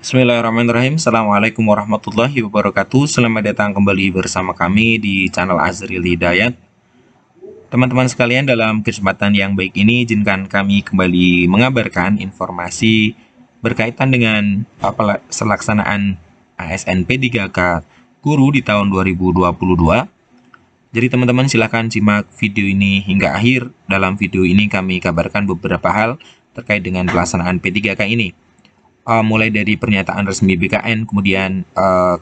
Bismillahirrahmanirrahim. Assalamualaikum warahmatullahi wabarakatuh. Selamat datang kembali bersama kami di channel Azril Hidayat. Teman-teman sekalian, dalam kesempatan yang baik ini izinkan kami kembali mengabarkan informasi berkaitan dengan pelaksanaan ASN P3K Guru di tahun 2022. Jadi teman-teman silahkan simak video ini hingga akhir. Dalam video ini kami kabarkan beberapa hal terkait dengan pelaksanaan P3K ini. Mulai dari pernyataan resmi BKN, kemudian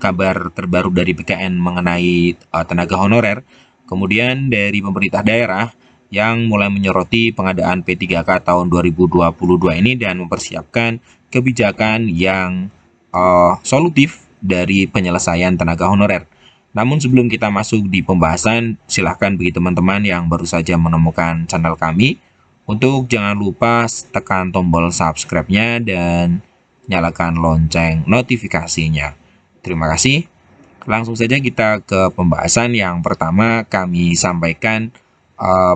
kabar terbaru dari BKN mengenai tenaga honorer, kemudian dari pemerintah daerah yang mulai menyoroti pengadaan P3K tahun 2022 ini dan mempersiapkan kebijakan yang solutif dari penyelesaian tenaga honorer. Namun sebelum kita masuk di pembahasan, silahkan bagi teman-teman yang baru saja menemukan channel kami, untuk jangan lupa tekan tombol subscribe-nya dan nyalakan lonceng notifikasinya. Terima kasih. Langsung saja kita ke pembahasan. Yang pertama kami sampaikan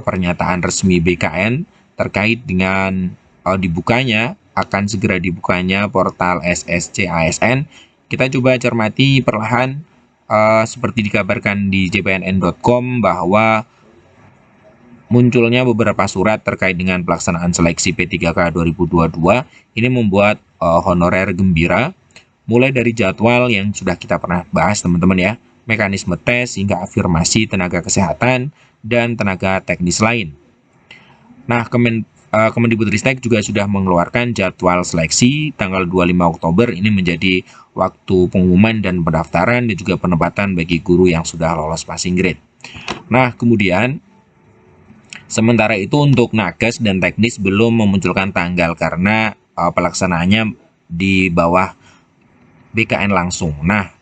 pernyataan resmi BKN terkait dengan akan segera dibukanya portal SSC ASN. Kita coba cermati perlahan, seperti dikabarkan di jpnn.com bahwa munculnya beberapa surat terkait dengan pelaksanaan seleksi P3K 2022 ini membuat honorer gembira, mulai dari jadwal yang sudah kita pernah bahas teman-teman ya, mekanisme tes hingga afirmasi tenaga kesehatan dan tenaga teknis lain. Nah, Kemendikbudristek juga sudah mengeluarkan jadwal seleksi tanggal 25 Oktober ini menjadi waktu pengumuman dan pendaftaran dan juga penempatan bagi guru yang sudah lolos passing grade. Nah, kemudian sementara itu untuk nakes dan teknis belum memunculkan tanggal karena pelaksanaannya di bawah BKN langsung. Nah,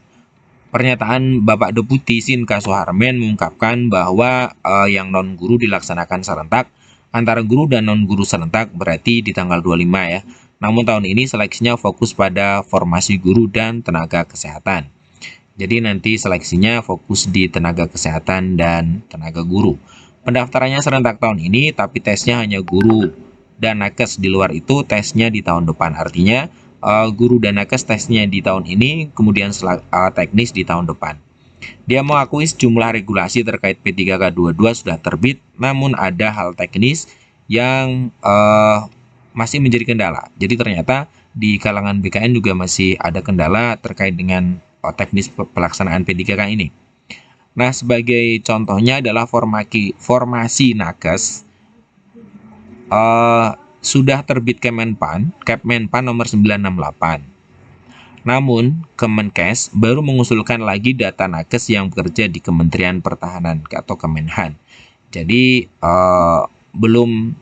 pernyataan Bapak Deputi Sinka Suharmen mengungkapkan bahwa yang non-guru dilaksanakan serentak, antara guru dan non-guru serentak berarti di tanggal 25 ya. Namun tahun ini seleksinya fokus pada formasi guru dan tenaga kesehatan. Jadi nanti seleksinya fokus di tenaga kesehatan dan tenaga guru. Pendaftarannya serentak tahun ini, tapi tesnya hanya guru dan nakes. Di luar itu tesnya di tahun depan. Artinya guru dan nakes tesnya di tahun ini, kemudian teknis di tahun depan. Dia mengakui sejumlah regulasi terkait P3K 22 sudah terbit, namun ada hal teknis yang masih menjadi kendala. Jadi ternyata di kalangan BKN juga masih ada kendala terkait dengan teknis pelaksanaan P3K ini. Nah, sebagai contohnya adalah formasi nakes sudah terbit Kepmenpan nomor 968. Namun, Kemenkes baru mengusulkan lagi data nakes yang bekerja di Kementerian Pertahanan atau Kemenhan. Jadi belum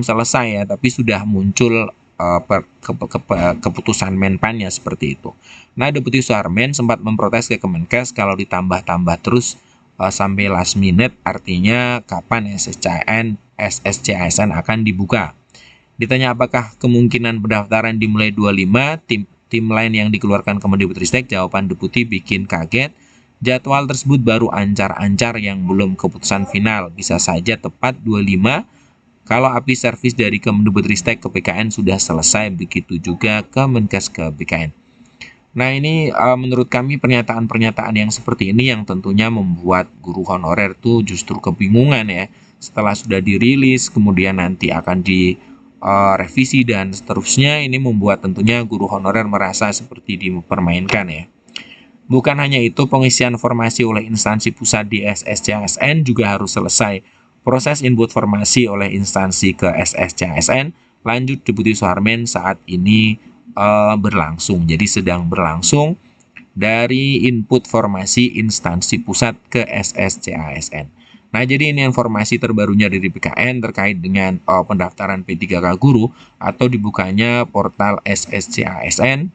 selesai ya, tapi sudah muncul keputusan Menpannya seperti itu. Nah, Deputi Suharmen sempat memprotes ke Kemenkes kalau ditambah-tambah terus sampai last minute, artinya kapan SSC ASN akan dibuka. Ditanya apakah kemungkinan pendaftaran dimulai 25, tim lain yang dikeluarkan Kemendikbudristek, jawaban Deputi bikin kaget. Jadwal tersebut baru ancar-ancar yang belum keputusan final, bisa saja tepat 25 kalau API servis dari Kemendikbudristek ke BKN sudah selesai, begitu juga Kemenkes ke BKN. Nah, ini menurut kami pernyataan-pernyataan yang seperti ini yang tentunya membuat guru honorer tuh justru kebingungan ya. Setelah sudah dirilis, kemudian nanti akan direvisi dan seterusnya, ini membuat tentunya guru honorer merasa seperti dipermainkan ya. Bukan hanya itu, pengisian formasi oleh instansi pusat di SSCASN juga harus selesai. Proses input formasi oleh instansi ke SSCASN, lanjut Deputi Suharmen, saat ini berlangsung. Jadi sedang berlangsung dari input formasi instansi pusat ke SSCASN. Nah, jadi ini informasi terbarunya dari BKN terkait dengan pendaftaran P3K guru atau dibukanya portal SSCASN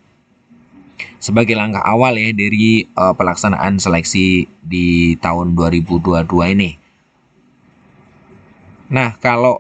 sebagai langkah awal ya dari pelaksanaan seleksi di tahun 2022 ini. Nah, kalau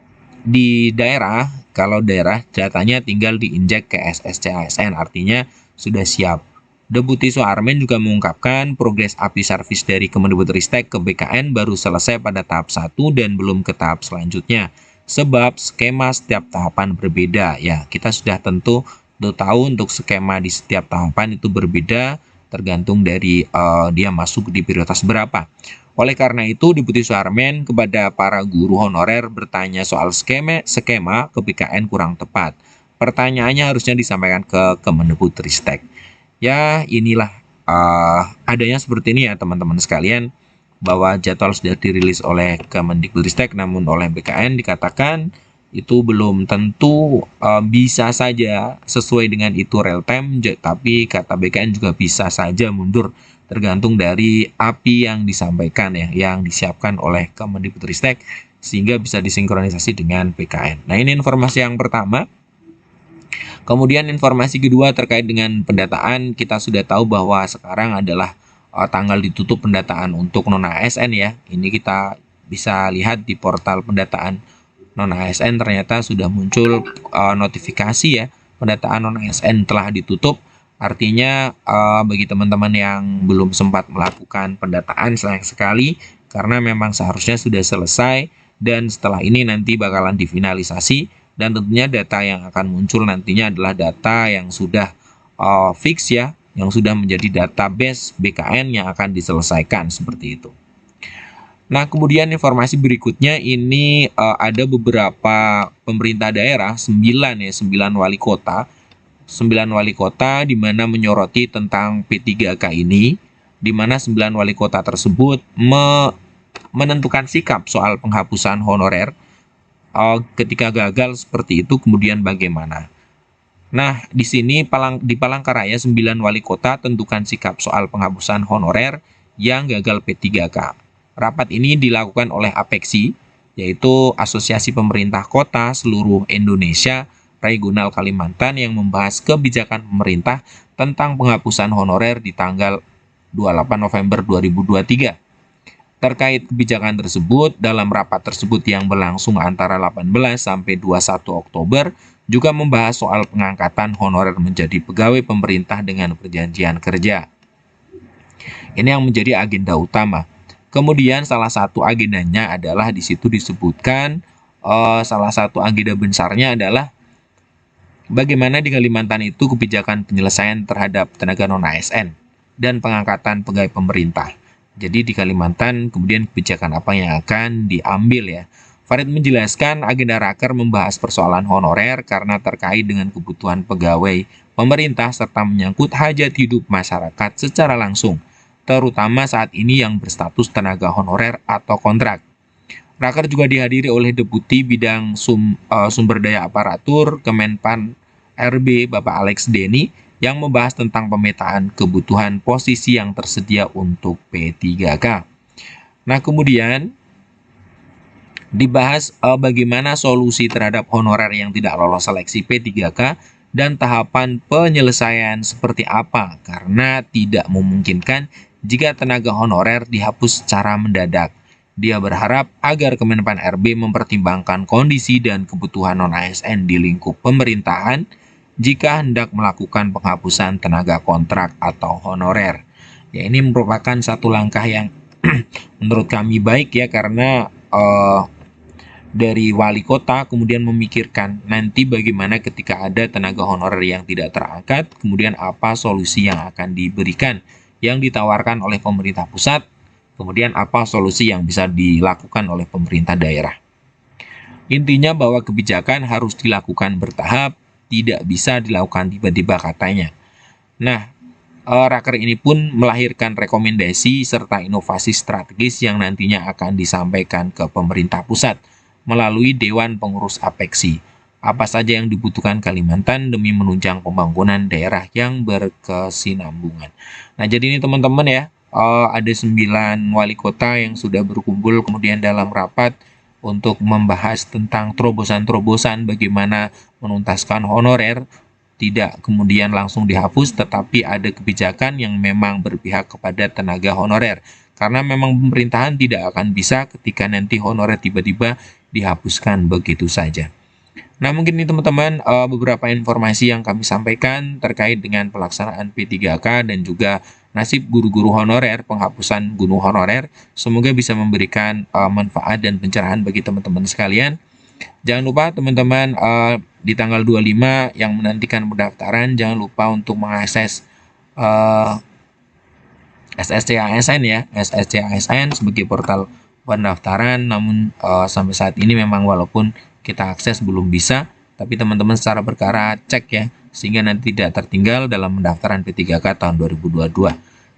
daerah datanya tinggal diinjek ke SSC ASN, artinya sudah siap. Deputi Suharmen juga mengungkapkan progres API servis dari Kemendikbudristek ke BKN baru selesai pada tahap 1 dan belum ke tahap selanjutnya. Sebab skema setiap tahapan berbeda ya. Kita sudah tentu tahu untuk skema di setiap tahapan itu berbeda tergantung dari dia masuk di prioritas berapa. Oleh karena itu, Deputi Suharmen kepada para guru honorer bertanya soal skema ke BKN kurang tepat. Pertanyaannya harusnya disampaikan ke Kemendikbudristek. Ya, inilah adanya seperti ini ya teman-teman sekalian, bahwa jadwal sudah dirilis oleh Kemendikbudristek namun oleh BKN dikatakan itu belum tentu bisa saja sesuai dengan itu real time, tapi kata BKN juga bisa saja mundur tergantung dari API yang disampaikan ya, yang disiapkan oleh Kemendikbudristek sehingga bisa disinkronisasi dengan BKN. Nah, ini informasi yang pertama. Kemudian informasi kedua terkait dengan pendataan, kita sudah tahu bahwa sekarang adalah tanggal ditutup pendataan untuk non-ASN ya. Ini kita bisa lihat di portal pendataan non-ASN ternyata sudah muncul notifikasi ya, pendataan non-ASN telah ditutup. Artinya bagi teman-teman yang belum sempat melakukan pendataan, sayang sekali karena memang seharusnya sudah selesai dan setelah ini nanti bakalan difinalisasi, dan tentunya data yang akan muncul nantinya adalah data yang sudah fix ya, yang sudah menjadi database BKN yang akan diselesaikan seperti itu. Nah, kemudian informasi berikutnya ini ada beberapa pemerintah daerah, 9 wali kota. 9 wali kota di mana menyoroti tentang P3K ini, di mana 9 wali kota tersebut menentukan sikap soal penghapusan honorer. Ketika gagal seperti itu kemudian bagaimana? Nah, di sini di Palangkaraya 9 wali kota tentukan sikap soal penghapusan honorer yang gagal P3K. Rapat ini dilakukan oleh APEKSI, yaitu Asosiasi Pemerintah Kota Seluruh Indonesia Regional Kalimantan, yang membahas kebijakan pemerintah tentang penghapusan honorer di tanggal 28 November 2023. Terkait kebijakan tersebut, dalam rapat tersebut yang berlangsung antara 18 sampai 21 Oktober, juga membahas soal pengangkatan honorer menjadi pegawai pemerintah dengan perjanjian kerja. Ini yang menjadi agenda utama. Kemudian salah satu agendanya adalah di situ disebutkan, salah satu agenda besarnya adalah bagaimana di Kalimantan itu kebijakan penyelesaian terhadap tenaga non-ASN dan pengangkatan pegawai pemerintah. Jadi di Kalimantan kemudian kebijakan apa yang akan diambil ya. Farid menjelaskan agenda raker membahas persoalan honorer karena terkait dengan kebutuhan pegawai pemerintah serta menyangkut hajat hidup masyarakat secara langsung, terutama saat ini yang berstatus tenaga honorer atau kontrak. Raker juga dihadiri oleh Deputi Bidang Sumber Daya Aparatur Kemenpan RB Bapak Alex Denny yang membahas tentang pemetaan kebutuhan posisi yang tersedia untuk P3K. Nah, kemudian dibahas bagaimana solusi terhadap honorer yang tidak lolos seleksi P3K dan tahapan penyelesaian seperti apa, karena tidak memungkinkan jika tenaga honorer dihapus secara mendadak. Dia berharap agar Kemenpan RB mempertimbangkan kondisi dan kebutuhan non-ASN di lingkup pemerintahan jika hendak melakukan penghapusan tenaga kontrak atau honorer. Ya, ini merupakan satu langkah yang menurut kami baik ya, karena dari wali kota kemudian memikirkan nanti bagaimana ketika ada tenaga honorer yang tidak terangkat, kemudian apa solusi yang akan diberikan, yang ditawarkan oleh pemerintah pusat, kemudian apa solusi yang bisa dilakukan oleh pemerintah daerah. Intinya bahwa kebijakan harus dilakukan bertahap, tidak bisa dilakukan tiba-tiba katanya. Nah, raker ini pun melahirkan rekomendasi serta inovasi strategis yang nantinya akan disampaikan ke pemerintah pusat melalui Dewan Pengurus APEKSI. Apa saja yang dibutuhkan Kalimantan demi menunjang pembangunan daerah yang berkesinambungan. Nah, jadi ini teman-teman ya, ada 9 wali kota yang sudah berkumpul kemudian dalam rapat untuk membahas tentang terobosan-terobosan bagaimana menuntaskan honorer, tidak kemudian langsung dihapus, tetapi ada kebijakan yang memang berpihak kepada tenaga honorer. Karena memang pemerintahan tidak akan bisa ketika nanti honorer tiba-tiba dihapuskan begitu saja. Nah, mungkin ini teman-teman beberapa informasi yang kami sampaikan terkait dengan pelaksanaan P3K dan juga nasib guru-guru honorer, penghapusan guru honorer. Semoga bisa memberikan manfaat dan pencerahan bagi teman-teman sekalian. Jangan lupa teman-teman, di tanggal 25 yang menantikan pendaftaran, jangan lupa untuk mengakses SSC ASN ya, SSC ASN sebagai portal pendaftaran. Namun sampai saat ini memang walaupun kita akses belum bisa, tapi teman-teman secara berkala cek ya, sehingga nanti tidak tertinggal dalam pendaftaran P3K tahun 2022.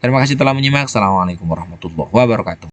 Terima kasih telah menyimak. Assalamualaikum warahmatullahi wabarakatuh.